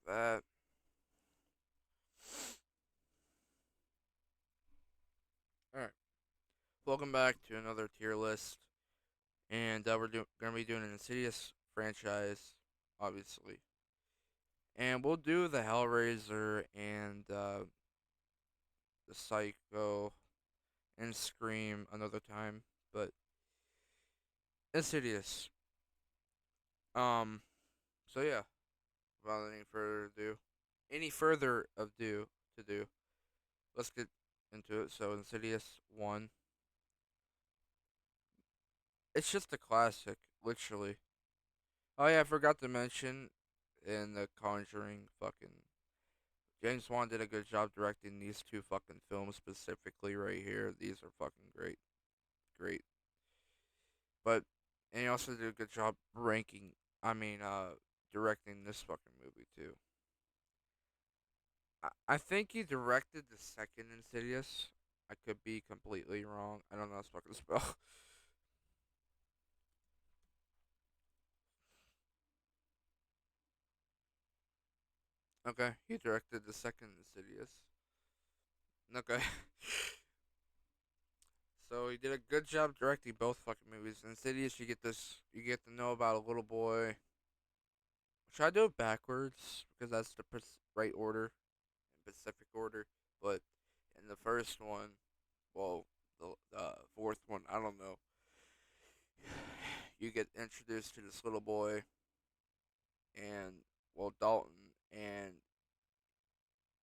that. All right. Welcome back to another tier list, and gonna be doing an Insidious franchise, obviously, and we'll do the Hellraiser and the Psycho and Scream another time, but Insidious. Um. So yeah, without any further ado to do, let's get into it. So Insidious one, it's just a classic, literally. Oh yeah, I forgot to mention in the Conjuring fucking James Wan did a good job directing these two fucking films specifically right here. These are fucking great. Great. But and he also did a good job directing this fucking movie too. I think he directed the second Insidious. I could be completely wrong. I don't know how to fucking spell. Okay, he directed the second Insidious. Okay. So he did a good job directing both fucking movies. In Insidious, you get to know about a little boy. Should I do it backwards because that's the right order, in Pacific order? But in the first one, well, the fourth one, I don't know. You get introduced to this little boy and Dalton, and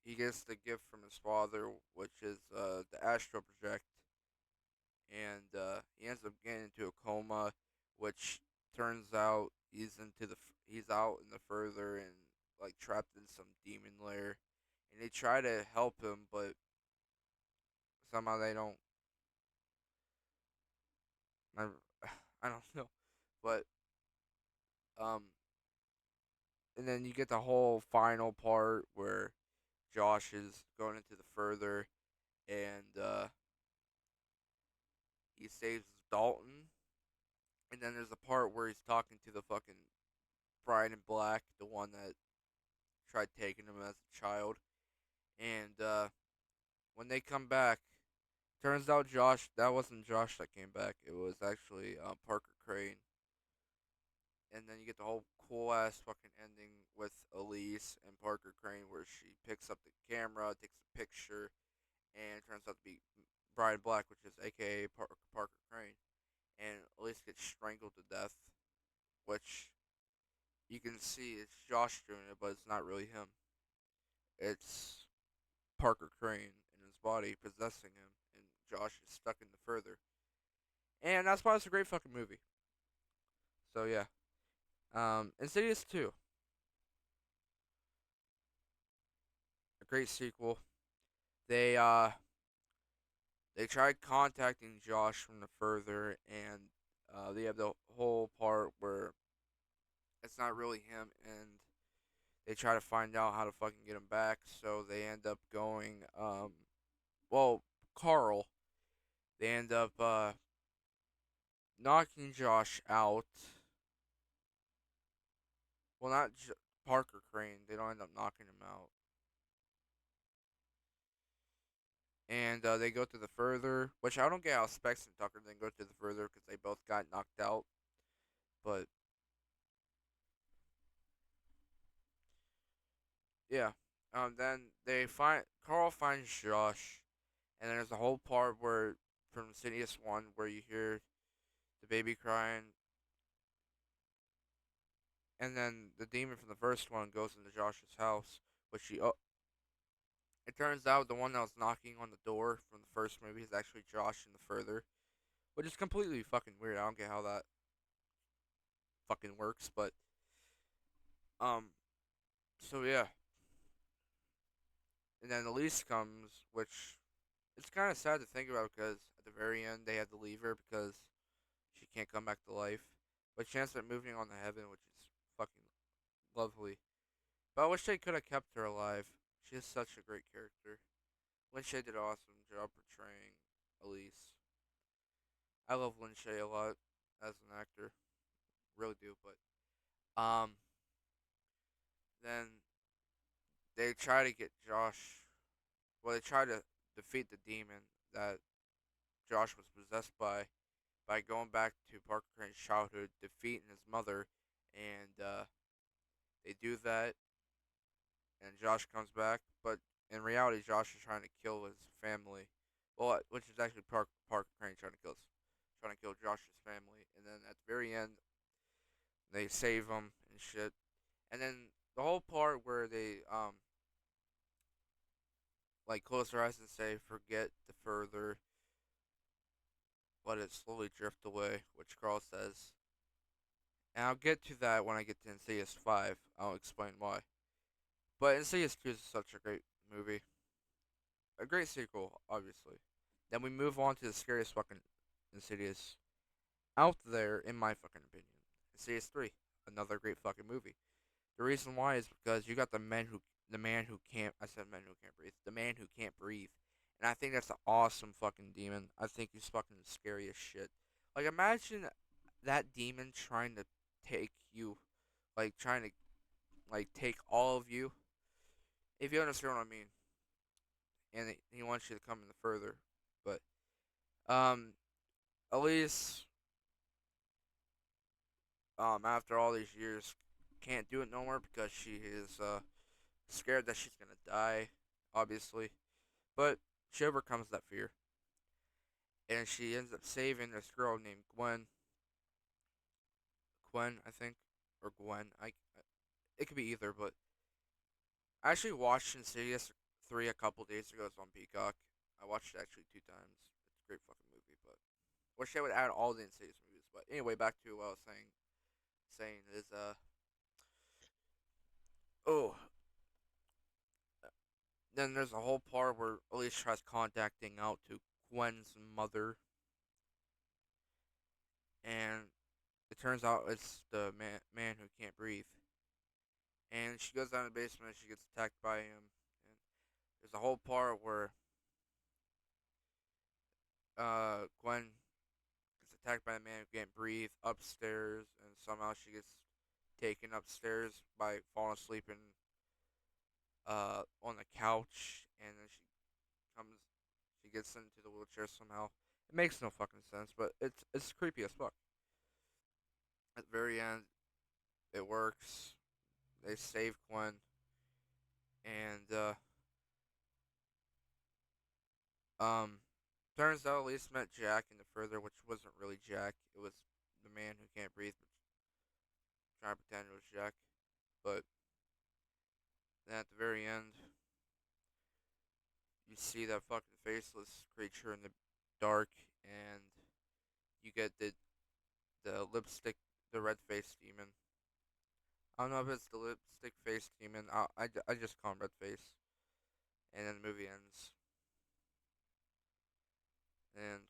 he gets the gift from his father, which is the astral project, and he ends up getting into a coma, which turns out he's out in the further and like trapped in some demon lair, and they try to help him, but somehow they don't. I, I don't know, but um, and then you get the whole final part where Josh is going into the further, and he saves Dalton, and then there's a part where he's talking to the fucking bride in black, the one that tried taking him as a child. And when they come back, turns out that wasn't Josh that came back. It was actually Parker Crane. And then you get the whole cool ass fucking ending with Elise and Parker Crane, where she picks up the camera, takes a picture, and it turns out to be Brian Black, which is AKA Parker Crane. And Elise gets strangled to death, which you can see it's Josh doing it, but it's not really him. It's Parker Crane in his body possessing him, and Josh is stuck in the further. And that's why it's a great fucking movie. So yeah, Insidious 2, a great sequel. They uh they tried contacting Josh from the further, and they have the whole part where it's not really him, and they try to find out how to fucking get him back. So they end up going well, Carl. They end up knocking Josh out. Well, not Parker Crane. They don't end up knocking him out. And they go to the further, which I don't get how Specs and Tucker then go to the further because they both got knocked out. But yeah, then Carl finds Josh, and then there's a whole part where from Insidious One where you hear the baby crying, and then the demon from the first one goes into Josh's house, which it turns out the one that was knocking on the door from the first movie is actually Josh in the further, which is completely fucking weird. I don't get how that fucking works, but um, so yeah, and then Elise comes, which it's kind of sad to think about because at the very end they had to leave her because she can't come back to life, but she ends up moving on to heaven, which is fucking lovely. But I wish they could have kept her alive. She is such a great character. Lynch did an awesome job portraying Elise. I love Lynch a lot as an actor, really do. But then they try to get Josh. Well, they try to defeat the demon that Josh was possessed by going back to Parker Crane's childhood, defeating his mother, and they do that, and Josh comes back. But in reality, Josh is trying to kill his family. Well, which is actually Parker Crane trying to kill Josh's family. And then at the very end, they save him and shit. And then the whole part where they like close their eyes and say, "Forget the further, let it slowly drift away," which Carl says. And I'll get to that when I get to Insidious 5. I'll explain why. But Insidious 2 is such a great movie. A great sequel, obviously. Then we move on to the scariest fucking Insidious out there, in my fucking opinion. Insidious 3. Another great fucking movie. The reason why is because you got the man who can't, I said men who can't breathe, the man who can't breathe. And I think that's an awesome fucking demon. I think he's fucking scary as shit. Like, imagine that demon trying to take you, like, trying to, like, take all of you. If you understand what I mean. And he wants you to come in further. But, at least, after all these years, can't do it no more because she is, scared that she's gonna die, obviously. But she overcomes that fear. And she ends up saving this girl named Gwen, I think. Or Gwen. It could be either, but I actually watched Insidious 3 a couple days ago. It's on Peacock. I watched it actually 2 times. It's a great fucking movie, but wish I would add all the Insidious movies. But anyway, back to what I was saying is oh, then there's a whole part where Elise tries contacting out to Gwen's mother, and it turns out it's the man who can't breathe. And she goes down to the basement and she gets attacked by him. And there's a whole part where Gwen gets attacked by the man who can't breathe upstairs, and somehow she gets taken upstairs by falling asleep on the couch, and then comes she gets into the wheelchair somehow. It makes no fucking sense, but it's creepy as fuck. At the very end, it works. They save Gwen, and um, turns out Elise met Jack in the further, which wasn't really Jack. It was the man who can't breathe, but trying to pretend it was Jack. But then at the very end, you see that fucking faceless creature in the dark, and you get the lipstick, the red face demon. I don't know if it's the lipstick face demon. I just call him red face, and then the movie ends. And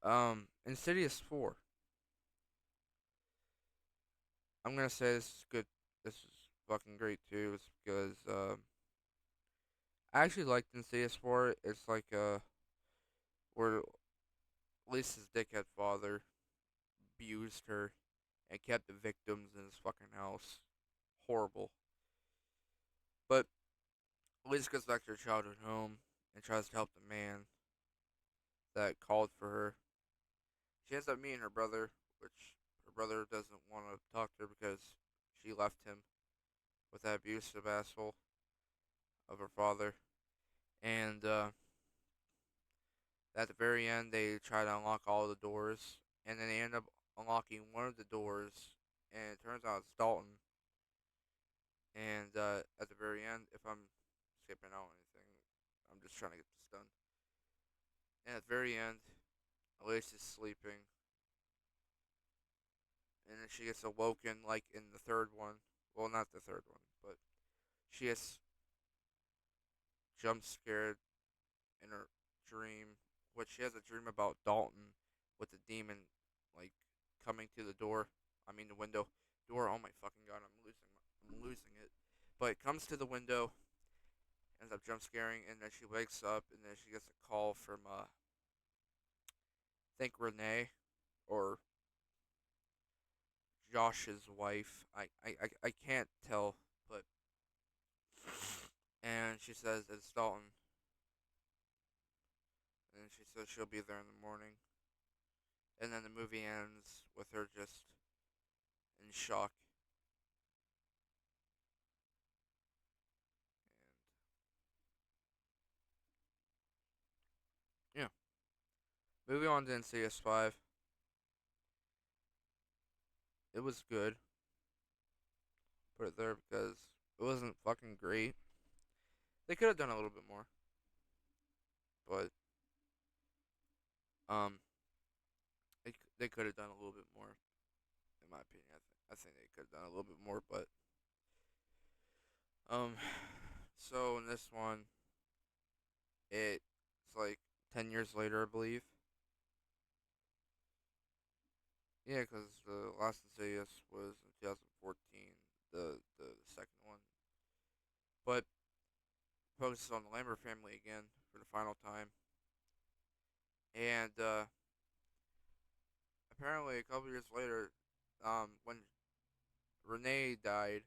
yeah, Insidious 4. I'm gonna say this is good. This is fucking great too. It's because I actually liked Insidious 4. It's like where Lisa's dickhead father abused her and kept the victims in his fucking house. Horrible. But Lisa goes back to her childhood home and tries to help the man that called for her. She ends up meeting her brother, which her brother doesn't want to talk to her because she left him with that abusive asshole of her father. And at the very end, they try to unlock all the doors, and then they end up unlocking one of the doors, and it turns out it's Dalton. And at the very end, if I'm skipping out anything, I'm just trying to get this done. And at the very end, Elise is sleeping, and then she gets awoken like in the third one. Well, not the third one, but she gets jump scared in her dream. Which she has a dream about Dalton with the demon like coming to the door. I mean the window door. Oh my fucking god! I'm losing it. But it comes to the window, ends up jump scaring, and then she wakes up, and then she gets a call from I think Renee or Josh's wife. I can't tell, but and she says it's Dalton, and she says she'll be there in the morning. And then the movie ends with her just in shock. And yeah, moving on to Insidious 5. It was good. Put it there because it wasn't fucking great. They could have done a little bit more, but um, they could have done a little bit more, in my opinion. I think they could have done a little bit more, but um, so in this one, it's like 10 years later, I believe. Yeah, because the last Insidious was in 2014, the second one, but focuses on the Lambert family again for the final time, and apparently a couple years later, when Renee died,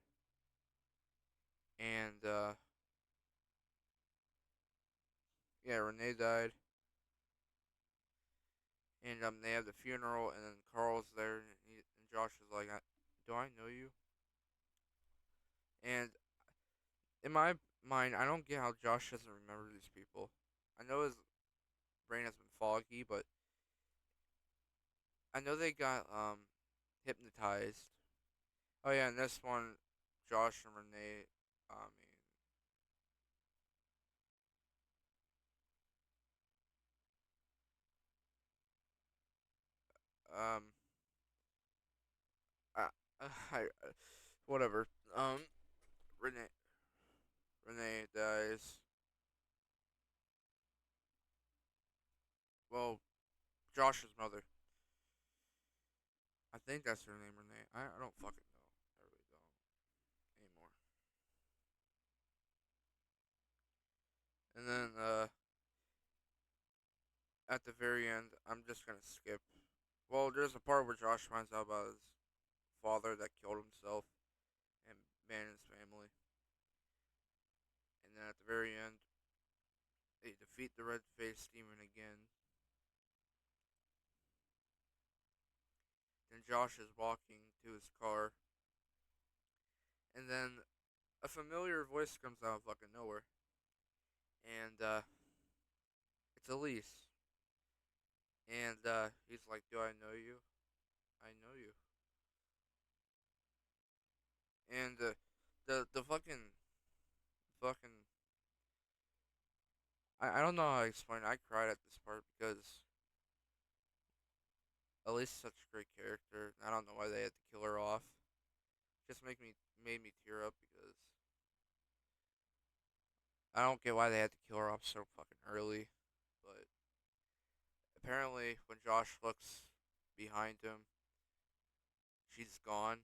and yeah, Renee died, and they have the funeral, and then Carl's there, and Josh is like, "Do I know you?" And in my mind, I don't get how Josh doesn't remember these people. I know his brain has been foggy, but I know they got hypnotized. Oh yeah, and this one, Josh and Renee. I I, whatever. Renee Renee dies. Well, Josh's mother. I think that's her name, Renee. I don't fucking know. I really don't anymore. And then at the very end, I'm just gonna skip. Well, there's a part where Josh finds out about his father that killed himself and abandoned his family. And then at the very end, they defeat the red-faced demon again. Then Josh is walking to his car, and then a familiar voice comes out of fucking nowhere, and it's Elise. And he's like, "Do I know you? I know you." And the fucking I don't know how to explain it. I cried at this part because Elise is such a great character. I don't know why they had to kill her off. Just made me tear up because I don't get why they had to kill her off so fucking early. But apparently, when Josh looks behind him, she's gone,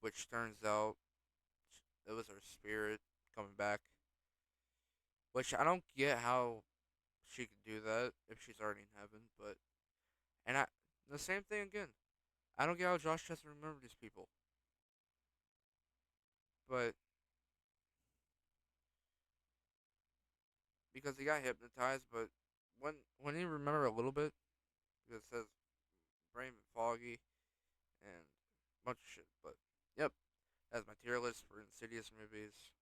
which turns out it was her spirit coming back. Which I don't get how she could do that if she's already in heaven. But and I the same thing again. I don't get how Josh doesn't remember these people. But because he got hypnotized, but when he remember a little bit, because it says brain foggy and a bunch of shit. But yep, that's my tier list for Insidious movies.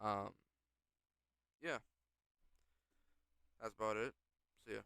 Um, yeah, that's about it. See ya.